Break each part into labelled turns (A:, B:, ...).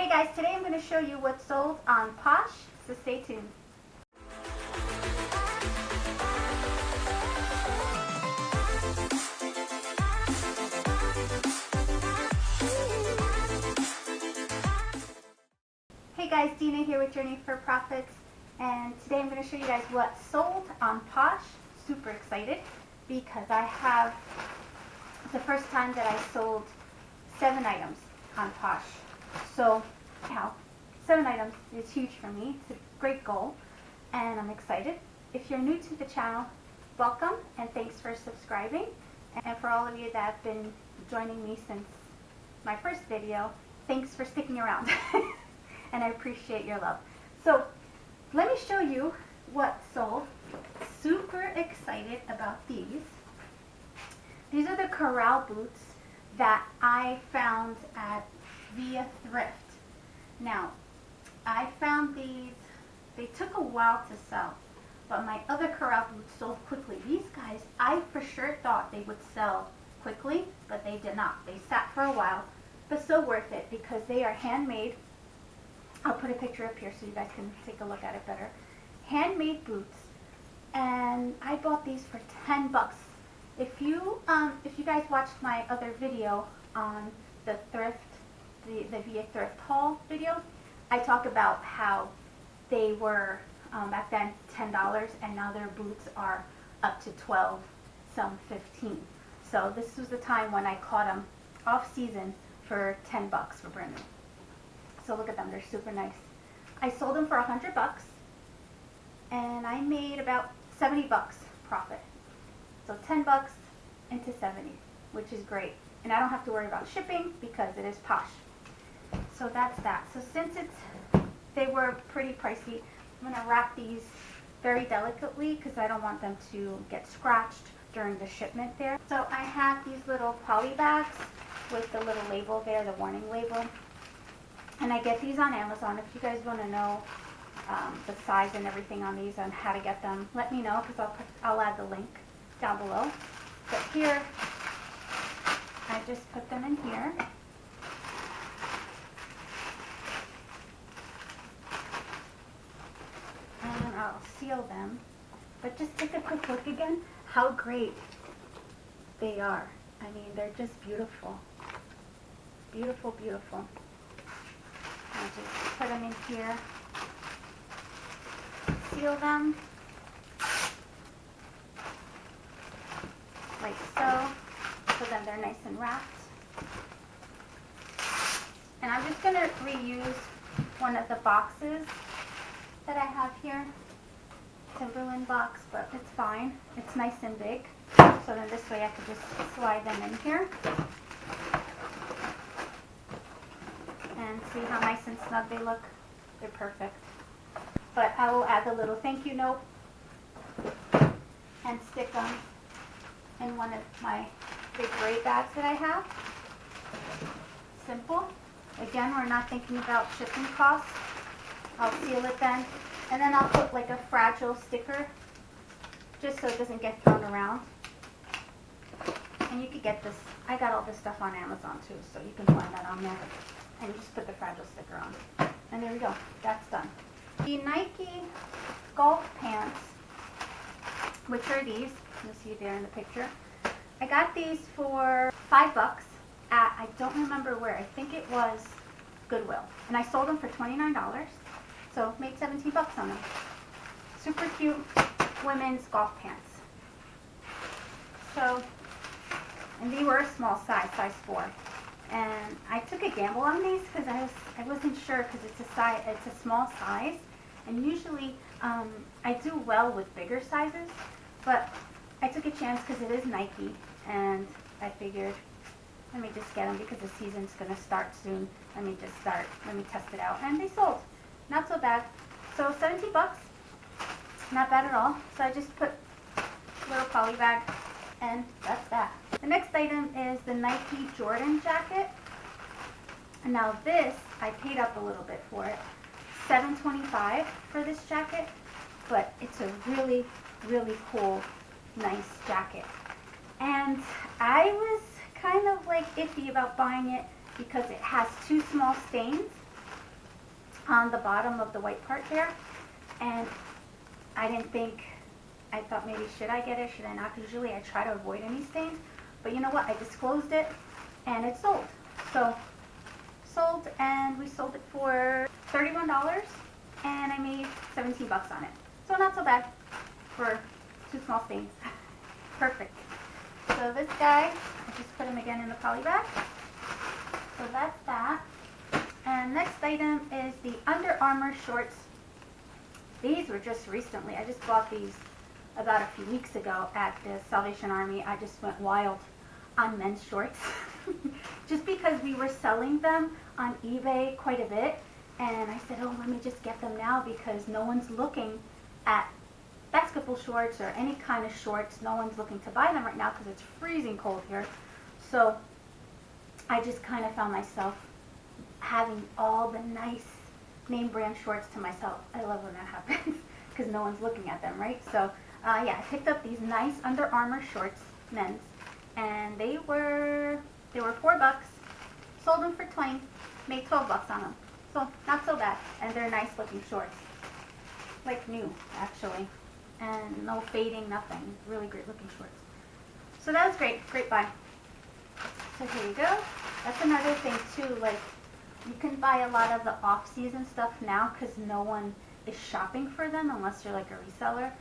A: Hey guys, today I'm going to show you what's sold on Posh, so stay tuned. Hey guys, Dina here with Journey for Profits, and today I'm going to show you guys what's sold on Posh. Super excited because I have the first time that I sold 7 items on Posh. So, wow, 7 items is huge for me. It's a great goal, and I'm excited. If you're new to the channel, welcome, and thanks for subscribing. And for all of you that have been joining me since my first video, thanks for sticking around. And I appreciate your love. So, let me show you what sold. Super excited about these. These are the corral boots that I found at Via Thrift. Now, I found these, they took a while to sell, but my other corral boots sold quickly. These guys, I for sure thought they would sell quickly, but they did not. They sat for a while, but so worth it because they are handmade. I'll put a picture up here so you guys can take a look at it better. Handmade boots, and I bought these for 10 bucks. If you guys watched my other video on the thrift, the Via Thrift haul video, I talk about how they were back then $10 and now their boots are up to 12, some 15. So this was the time when I caught them off season for 10 bucks for brand new. So look at them, they're super nice. I sold them for 100 bucks and I made about 70 bucks profit. So 10 bucks into 70, which is great. And I don't have to worry about shipping because it is Posh. So that's that. So since they were pretty pricey, I'm going to wrap these very delicately because I don't want them to get scratched during the shipment there. So I have these little poly bags with the little label there, the warning label. And I get these on Amazon. If you guys want to know the size and everything on these and how to get them, let me know because I'll add the link down below. But here, I just put them in here. And I'll seal them. But just take a quick look again how great they are. I mean, they're just beautiful. Beautiful, beautiful. I'll just put them in here. Seal them. Like so then they're nice and wrapped. And I'm just going to reuse one of the boxes that I have here. Timberland box, but it's fine. It's nice and big. So then this way I could just slide them in here. And see how nice and snug they look. They're perfect. But I will add the little thank you note and stick them in one of my big gray bags that I have. Simple. Again, we're not thinking about shipping costs. I'll seal it then. And then I'll put like a fragile sticker just so it doesn't get thrown around. And you could get this. I got all this stuff on Amazon too, so you can find that on there. And you just put the fragile sticker on. And there we go. That's done. The Nike golf pants, which are these. You'll see there in the picture. I got these for 5 bucks at, I don't remember where, I think it was Goodwill. And I sold them for $29, so made 17 bucks on them. Super cute women's golf pants. So, and they were a small size, size 4. And I took a gamble on these because I wasn't sure because it's a small size. And usually I do well with bigger sizes, but I took a chance because it is Nike, and I figured, let me just get them because the season's going to start soon. Let me test it out. And they sold. Not so bad. So 17 bucks, not bad at all. So I just put a little poly bag, and that's that. The next item is the Nike Jordan jacket. And now this, I paid up a little bit for it. $7.25 for this jacket, but it's a really, really cool, nice jacket. And I was kind of like iffy about buying it because it has 2 small stains on the bottom of the white part there, and I didn't think, I thought maybe should I get it, should I not? Because usually I try to avoid any stains, but you know what, I disclosed it and it sold. So sold, and we sold it for $31 and I made 17 bucks on it. So not so bad for 2 small stains. Perfect. So this guy, I just put him again in the poly bag. So that's that. And next item is the Under Armour shorts. These were just recently, I just bought these about a few weeks ago at the Salvation Army. I just went wild on men's shorts just because we were selling them on eBay quite a bit, and I said, oh, let me just get them now because no one's looking at basketball shorts or any kind of shorts. No one's looking to buy them right now because it's freezing cold here. So I just kind of found myself having all the nice name brand shorts to myself. I love when that happens because no one's looking at them, right? So yeah, I picked up these nice Under Armour shorts, men's, and they were $4 bucks. Sold them for 20, made 12 bucks on them. So not so bad, and they're nice looking shorts, like new actually, and no fading, nothing. Really great looking shorts. So that was great buy. So here you go. That's another thing too, like you can buy a lot of the off-season stuff now because no one is shopping for them unless you're like a reseller.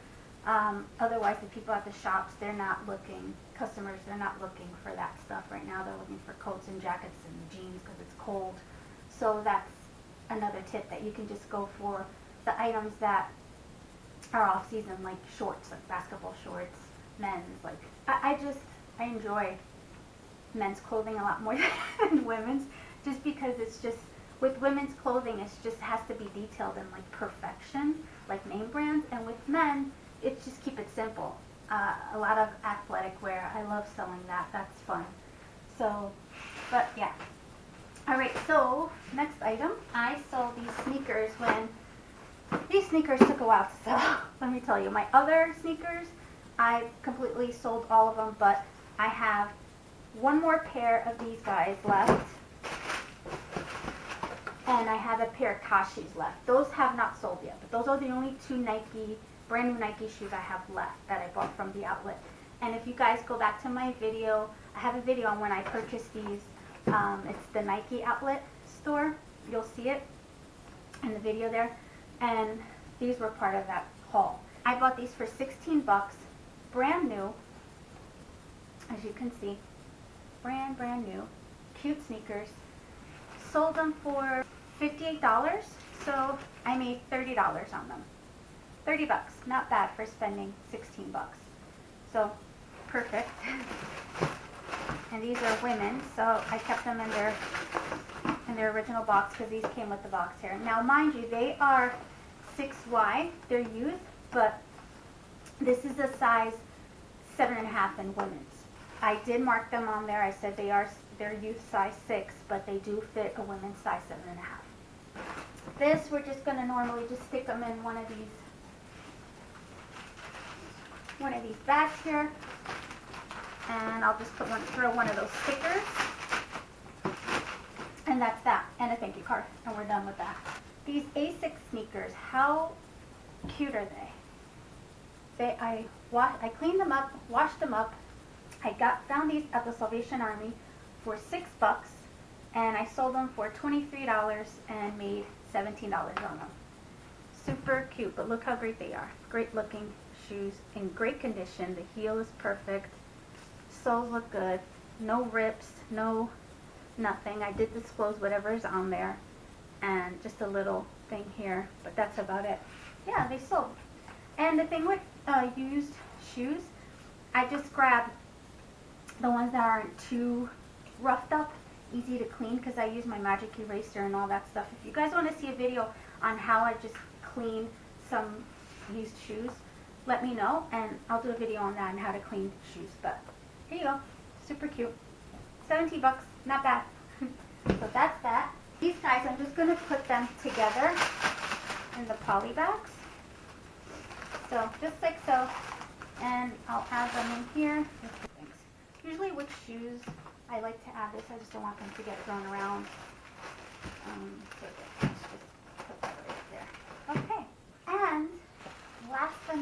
A: Otherwise, the people at the shops, they're not looking, customers, they're not looking for that stuff right now. They're looking for coats and jackets and jeans because it's cold. So that's another tip, that you can just go for the items that are off-season, like shorts, like basketball shorts, men's. Like I enjoy men's clothing a lot more than women's, just because it's just, with women's clothing, it just has to be detailed in like perfection, like name brands, and with men, it's just keep it simple. A lot of athletic wear, I love selling that, that's fun. So, but yeah. Alright, so next item, I sold these sneakers when, these sneakers took a while to sell, let me tell you. My other sneakers, I completely sold all of them, but I have one more pair of these guys left. And I have a pair of Kashis left. Those have not sold yet, but those are the only 2 Nike, brand new Nike shoes I have left that I bought from the outlet. And if you guys go back to my video, I have a video on when I purchased these. It's the Nike outlet store. You'll see it in the video there. And these were part of that haul. I bought these for 16 bucks, brand new, as you can see. Brand new, cute sneakers. Sold them for $58, so I made $30 on them. 30 bucks, not bad for spending 16 bucks. So, perfect. And these are women, so I kept them in their original box because these came with the box here. Now, mind you, they are 6Y, they're youth, but this is a size 7.5 in women's. I did mark them on there. I said they're youth size 6, but they do fit a women's size 7.5. This, we're just going to normally just stick them in one of these bags here, and I'll just throw one of those stickers, and that's that, and a thank you card, and we're done with that. These Asics sneakers, how cute are they? I cleaned them up, washed them up. I found these at the Salvation Army for $6, and I sold them for $23 and made $17 on them. Super cute, but look how great they are. Great looking shoes, in great condition. The heel is perfect. Soles look good. No rips, no nothing. I did disclose whatever is on there, and just a little thing here, but that's about it. Yeah, they sold. And the thing with used shoes, I just grab the ones that aren't too roughed up, easy to clean, because I use my magic eraser and all that stuff. If you guys want to see a video on how I just clean some used shoes, let me know, and I'll do a video on that and how to clean shoes. But here you go, super cute. 17 bucks, not bad. So that's that. These guys, I'm just going to put them together in the poly bags. So just like so, and I'll add them in here. Usually with shoes, I like to add this. I just don't want them to get thrown around. So let's just put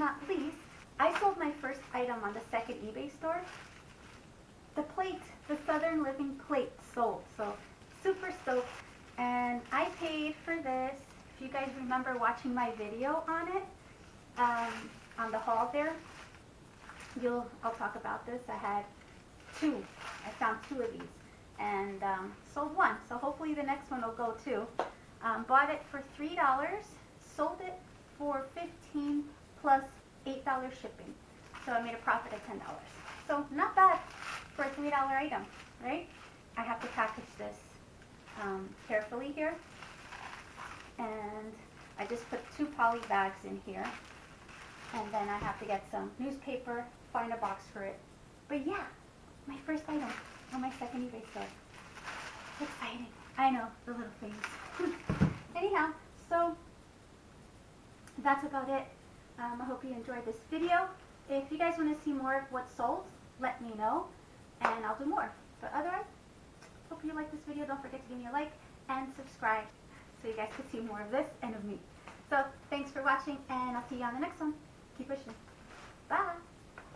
A: not least, I sold my first item on the second eBay store. The plate, the Southern Living plate sold. So super stoked. And I paid for this. If you guys remember watching my video on it, on the haul there, I'll talk about this. I had two. I found two of these and sold one. So hopefully the next one will go too. Bought it for $3, sold it for $15 plus $8 shipping. So I made a profit of $10. So not bad for a $3 item, right? I have to package this carefully here. And I just put 2 poly bags in here. And then I have to get some newspaper, find a box for it. But yeah, my first item on my second eBay store. It's exciting. I know, the little things. Anyhow, so that's about it. I hope you enjoyed this video. If you guys want to see more of what sold, let me know, and I'll do more. But otherwise, hope you like this video. Don't forget to give me a like and subscribe so you guys can see more of this and of me. So thanks for watching, and I'll see you on the next one. Keep pushing. Bye.